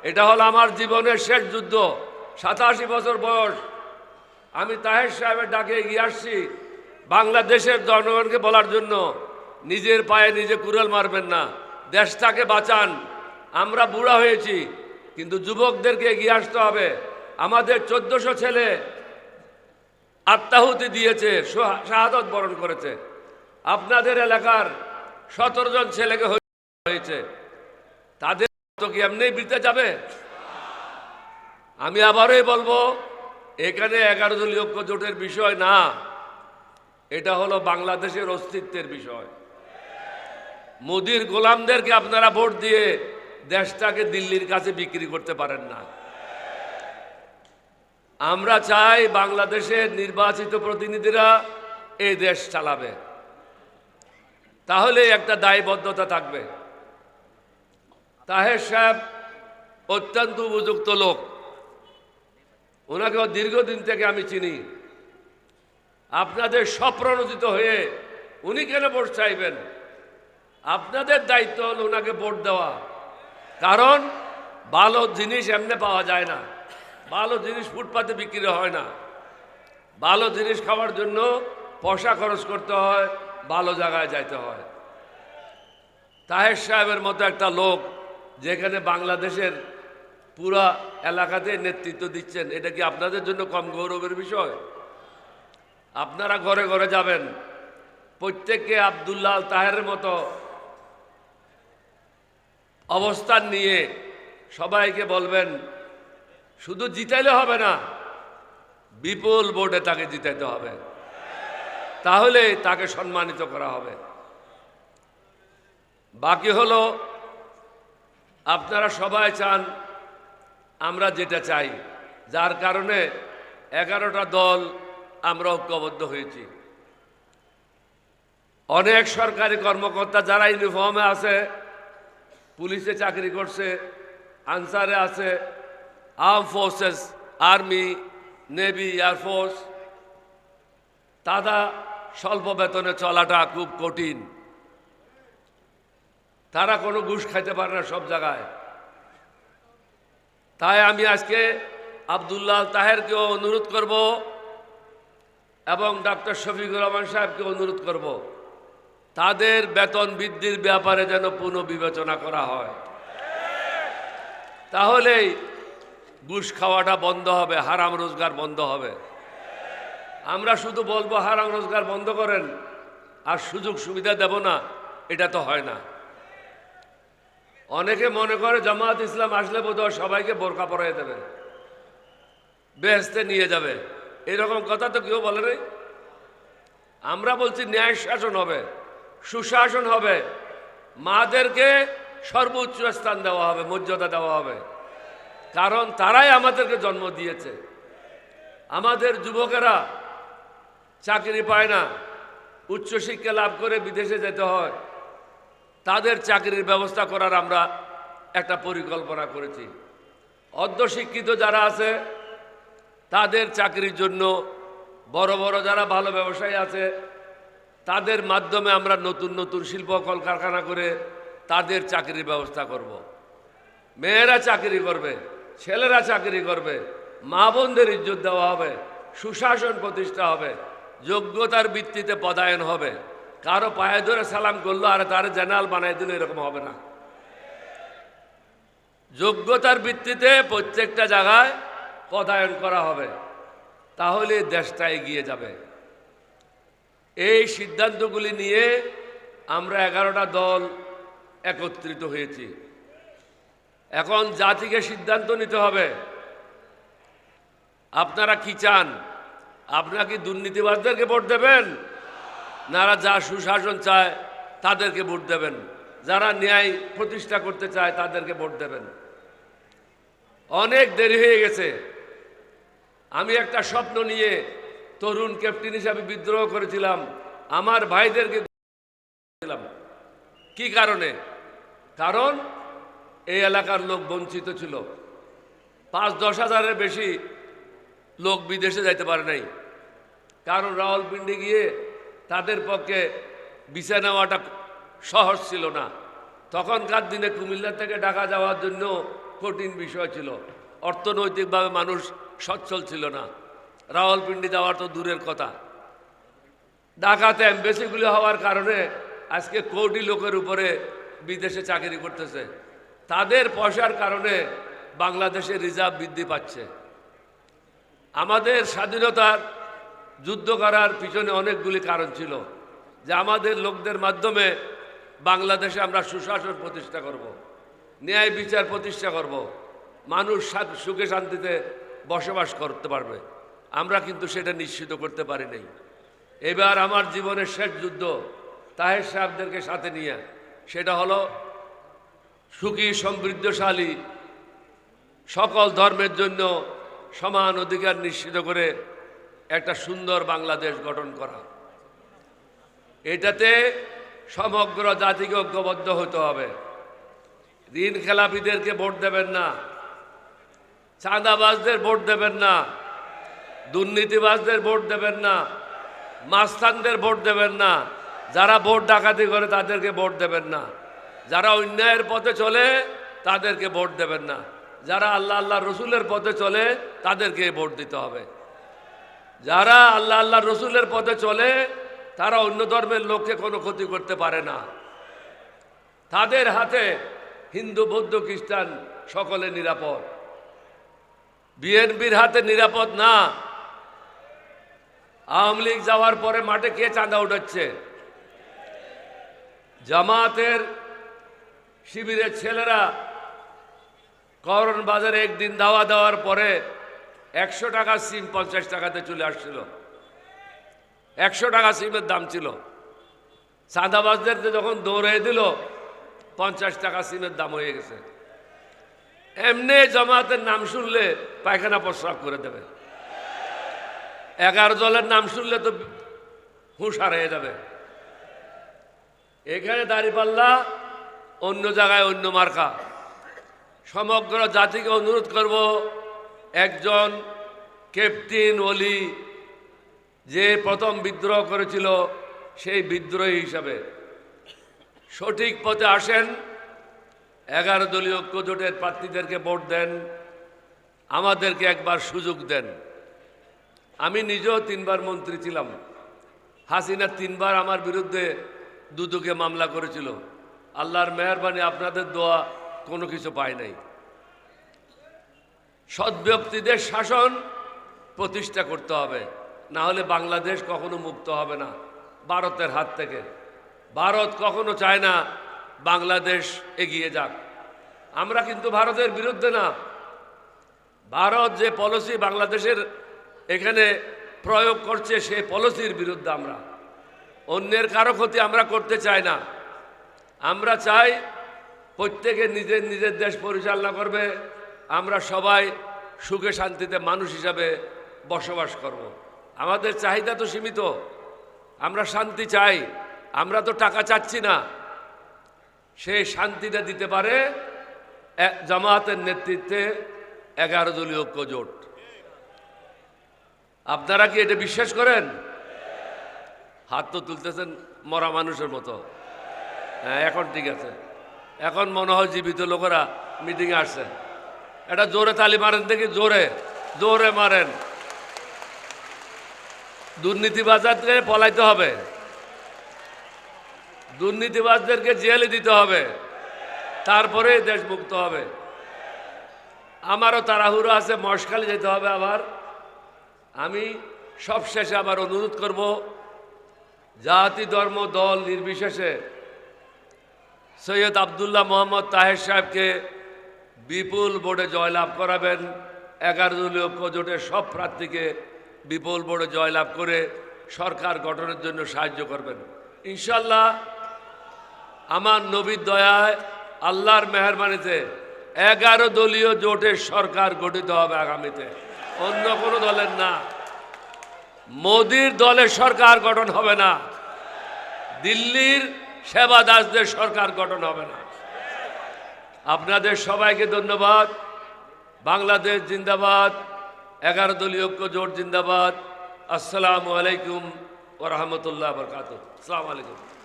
এটা হলো আমার জীবনের শেষ যুদ্ধ। 87 বছর বয়স। আমি তাহের সাহেবের ডাকে এগিয়ে আসছি বাংলাদেশের জনগণকে বলার জন্য, নিজের পায়ে নিজে কুড়াল মারবেন না, দেশটাকে বাঁচান। আমরা বুড়া হয়েছি, কিন্তু যুবকদেরকে এগিয়ে আসতে হবে। আমাদের 1400 ছেলে আত্মাহুতি দিয়েছে, শাহাদত বরণ করেছে। আপনাদের এলাকার 17 জন ছেলেকে হয়েছে, তাদের তো কি এমনি বৃতে যাবে? আমি আবারই বলবো, এখানে 11 দলীয় ঐক্য জোটের বিষয় না, এটা হলো বাংলাদেশের অস্তিত্বের বিষয়। মোদির গোলামদেরকে আপনারা ভোট দিয়ে দেশটাকে দিল্লির কাছে বিক্রি করতে পারেন না। আমরা চাই বাংলাদেশের নির্বাচিত প্রতিনিধিরা এই দেশ চালাবে, তাহলে একটা দায়বদ্ধতা থাকবে। তাহের সাহেব অত্যন্ত উপযুক্ত লোক, ওনাকে দীর্ঘদিন থেকে আমি চিনি। আপনাদের স্বপ্রণোদিত হয়ে উনি কেন ভোট চাইবেন? আপনাদের দায়িত্ব হল ওনাকে ভোট দেওয়া, কারণ ভালো জিনিস এমনি পাওয়া যায় না, ভালো জিনিস ফুটপাতে বিক্রি হয় না। ভালো জিনিস খাওয়ার জন্য পয়সা খরচ করতে হয়, ভালো জায়গায় যাইতে হয়। তাহের সাহেবের মতো একটা লোক যেখানে বাংলাদেশের পুরা এলাকাতে নেতৃত্ব দিচ্ছেন, এটা কি আপনাদের জন্য কম গৌরবের বিষয়? আপনারা ঘরে ঘরে যাবেন, প্রত্যেককে আব্দুল্লাহ তাহেরের মতো অবস্থান নিয়ে সবাইকে বলবেন, শুধু জিতাইলে হবে না, বিপুল ভোটে তাকে জিতাইতে হবে, তাহলে তাকে সম্মানিত করা হবে। বাকি হলো, আপনারা সবাই চান, আমরা যেটা চাই, যার কারণে 11টা দল আমরা ঐক্যবদ্ধ হয়েছি। অনেক সরকারি কর্মকর্তা যারা ইউনিফর্মে আছে, পুলিশে চাকরি করছে, আনসারে আছে, arm forces, army, navy, air force, তারা স্বল্প বেতনে চলাটা খুব কঠিন। তারা কোনো ঘুষ খাইতে পারে না সব জায়গায়। তাই আমি আজকে আব্দুল্লাহ তাহেরকেও অনুরোধ করব এবং ডক্টর শফিকুর রহমান সাহেবকে অনুরোধ করব, তাদের বেতন বৃদ্ধির ব্যাপারে যেন পুনর্বিবেচনা করা হয়, তাহলেই ঘুষ খাওয়াটা বন্ধ হবে, হারাম রোজগার বন্ধ হবে। আমরা শুধু বলবো হারাম রোজগার বন্ধ করেন আর সুযোগ সুবিধা দেব না, এটা তো হয় না। অনেকে মনে করে জামায়াত ইসলাম আসলে বোধহয় সবাইকে বোরকা পরাই দেবে, বেহেশতে নিয়ে যাবে, এরকম কথা তো কেউ বলে নাই। আমরা বলছি ন্যায় শাসন হবে, সুশাসন হবে, মাদেরকে সর্বোচ্চ স্থান দেওয়া হবে, মর্যাদা দেওয়া হবে, কারণ তারাই আমাদেরকে জন্ম দিয়েছে। আমাদের যুবকেরা চাকরি পায় না, উচ্চশিক্ষা লাভ করে বিদেশে যেতে হয়, তাদের চাকরির ব্যবস্থা করার আমরা একটা পরিকল্পনা করেছি। অর্ধশিক্ষিত যারা আছে তাদের চাকরির জন্য, বড় বড় যারা ভালো ব্যবসায়ী আছে তাদের মাধ্যমে আমরা নতুন নতুন শিল্প কলকারখানা করে তাদের চাকরির ব্যবস্থা করব। মেয়েরা চাকরি করবে, ছেলেরা চাকরি করবে, মা বোনদের ইজ্জত দেওয়া হবে, সুশাসন প্রতিষ্ঠা হবে, যোগ্যতার ভিত্তিতে পদায়ন হবে। কারো পায়ে ধরে সালাম করলো আর তার জেনারেল বানাই দিল, এরকম হবে না। যোগ্যতার ভিত্তিতে প্রত্যেকটা জায়গায় পদায়ন করা হবে, তাহলে দেশটা এগিয়ে যাবে। এই সিদ্ধান্তগুলি নিয়ে আমরা 11টা দল একত্রিত হয়েছি। এখন জাতিকে সিদ্ধান্ত নিতে হবে, আপনারা কি চান? আপনারা কি দুর্নীতিবাজদেরকে ভোট দেবেন, না যা সুশাসন চায় তাদেরকে ভোট দেবেন, যারা ন্যায় প্রতিষ্ঠা করতে চায় তাদেরকে ভোট দেবেন? অনেক দেরি হয়ে গেছে। আমি একটা স্বপ্ন নিয়ে তরুণ ক্যাপ্টেন হিসাবে বিদ্রোহ করেছিলাম, আমার ভাইদেরকে দিলাম। কি কারণে? কারণ এই এলাকার লোক বঞ্চিত ছিল। 5-10 হাজারের বেশি লোক বিদেশে যাইতে পারে নাই, কারণ রাওয়ালপিন্ডি গিয়ে তাদের পক্ষে ভিসা নেওয়াটা সহজ ছিল না। তখনকার দিনে কুমিল্লা থেকে ঢাকা যাওয়ার জন্য কঠিন বিষয় ছিল। অর্থনৈতিকভাবে মানুষ সচ্ছল ছিল না। রাওয়ালপিন্ডি যাওয়ার তো দূরের কথা। ঢাকাতে এমবেসিগুলি হওয়ার কারণে আজকে কোটি লোকের উপরে বিদেশে চাকরি করতেছে। তাদের পয়সার কারণে বাংলাদেশের রিজার্ভ বৃদ্ধি পাচ্ছে। আমাদের স্বাধীনতার যুদ্ধ করার পিছনে অনেকগুলি কারণ ছিল, যে আমাদের লোকদের মাধ্যমে বাংলাদেশে আমরা সুশাসন প্রতিষ্ঠা করব, ন্যায় বিচার প্রতিষ্ঠা করব, মানুষ সুখে শান্তিতে বসবাস করতে পারবে। আমরা কিন্তু সেটা নিশ্চিত করতে পারি নাই। এবার আমার জীবনের শেষ যুদ্ধ তাহের সাহেবদেরকে সাথে নিয়ে, সেটা হলো সুখী সমৃদ্ধশালী সকল ধর্মের জন্য সমান অধিকার নিশ্চিত করে একটা সুন্দর বাংলাদেশ গঠন করা। এটাতে সমগ্র জাতিকে ঐক্যবদ্ধ হতে হবে। ঋণ খেলাপিদেরকে ভোট দেবেন না, চাঁদাবাজদের ভোট দেবেন না, দুর্নীতিবাজদের ভোট দেবেন না, মাস্তানদের ভোট দেবেন না, যারা ভোট ডাকাতি করে তাদেরকে ভোট দেবেন না, যারা অন্যায়ের পথে চলে তাদেরকে ভোট দেবেন না, যারা আল্লাহ রসুলের পথে চলে তাদেরকে ভোট দিতে হবে। যারা আল্লাহ রসুলের পথে চলে তারা অন্য ধর্মের লোককে কোনো ক্ষতি করতে পারে না। তাদের হাতে হিন্দু বৌদ্ধ খ্রিস্টান সকলে নিরাপদ। বিএনপির হাতে নিরাপদ না। আওয়ামী লীগ যাওয়ার পরে মাঠে কে চাঁদা উঠাচ্ছে? জামাতের শিবিরের ছেলেরা করণ বাজারে একদিন দাওয়া দেওয়ার পরে 100 টাকা সিম 50 টাকাতে চলে আসছিল। 100 টাকা সিমের দাম ছিল। চাঁদাবাজদের যখন দৌড়ে দিল 50 টাকা সিমের দাম হয়ে গেছে। এমনি জামাতের নাম শুনলে পায়খানা প্রস্রাব করে দেবে। 11 দলের নাম শুনলে তো হুঁশ হারিয়ে যাবে। এখানে দাঁড়িপাল্লা, অন্য জায়গায় অন্য মার্কা। সমগ্র জাতিকে অনুরোধ করব, একজন ক্যাপ্টেন ওলি যে প্রথম বিদ্রোহ করেছিল সেই বিদ্রোহী হিসাবে সঠিক পথে আসেন। 11 দলীয় ঐক্য জোটের প্রার্থীদেরকে ভোট দেন, আমাদেরকে একবার সুযোগ দেন। আমি নিজেও 3 বার মন্ত্রী ছিলাম। হাসিনা 3 বার আমার বিরুদ্ধে দুদকে মামলা করেছিল। আল্লাহর মেহেরবানি, আপনাদের দোয়া, কোনো কিছু পাই নাই। সৎ ব্যক্তিদের শাসন প্রতিষ্ঠা করতে হবে, না হলে বাংলাদেশ কখনো মুক্ত হবে না ভারতের হাত থেকে। ভারত কখনো চায় না বাংলাদেশ এগিয়ে যাক। আমরা কিন্তু ভারতের বিরুদ্ধে না। ভারত যে পলিসি বাংলাদেশের এখানে প্রয়োগ করছে সেই পলিসির বিরুদ্ধে আমরা। অন্যের কারো ক্ষতি আমরা করতে চাই না। আমরা চাই প্রত্যেকে নিজের নিজের দেশ পরিচালনা করবে, আমরা সবাই সুখে শান্তিতে মানুষ হিসাবে বসবাস করব। আমাদের চাহিদা তো সীমিত, আমরা শান্তি চাই। আমরা তো টাকা চাচ্ছি না। সেই শান্তিটা দিতে পারে জামায়াতের নেতৃত্বে 11 দলীয় ঐক্য জোট। আপনারা কি এটা বিশ্বাস করেন? হাত তো তুলতেছেন মরা মানুষের মতো। হ্যাঁ, এখন ঠিক আছে। এখন মনে হয় জীবিত লোকেরা মিটিংয়ে আসছে। এটা জোরে তালি মারেন, দেখি জোরে জোরে মারেন। দুর্নীতিবাজদেরকে পলাইতে হবে, দুর্নীতিবাজদেরকে জেলে দিতে হবে, তারপরে দেশ মুক্ত হবে। আমারও তাড়াহুড়ো আছে, মহেশখালী যেতে হবে। আবার আমি সবশেষে আবার অনুরোধ করব, জাতি ধর্ম দল নির্বিশেষে সৈয়দ আবদুল্লাহ মোহাম্মদ তাহের সাহেবকে বিপুল ভোটে জয়লাভ করাবেন। 11 দলীয় ঐক্য জোটের সব প্রার্থীকে বিপুল ভোটে জয়লাভ করে সরকার গঠনের জন্য সাহায্য করবেন ইনশাল্লাহ। আমার নবীর দয়ায়, আল্লাহর মেহেরবানিতে 11 দলীয় জোটের সরকার গঠিত হবে আগামীতে, অন্য কোনো দলের না। মোদির দলের সরকার গঠন হবে না, দিল্লির সেবা দাসদের সরকার গঠন হবে না। আপনাদের সবাইকে ধন্যবাদ। বাংলাদেশ জিন্দাবাদ, 11 দলীয় ঐক্য জোট জিন্দাবাদ। আসসালামু আলাইকুম ওয়া রাহমাতুল্লাহি ওয়া বারাকাতুহু। আসসালামু আলাইকুম।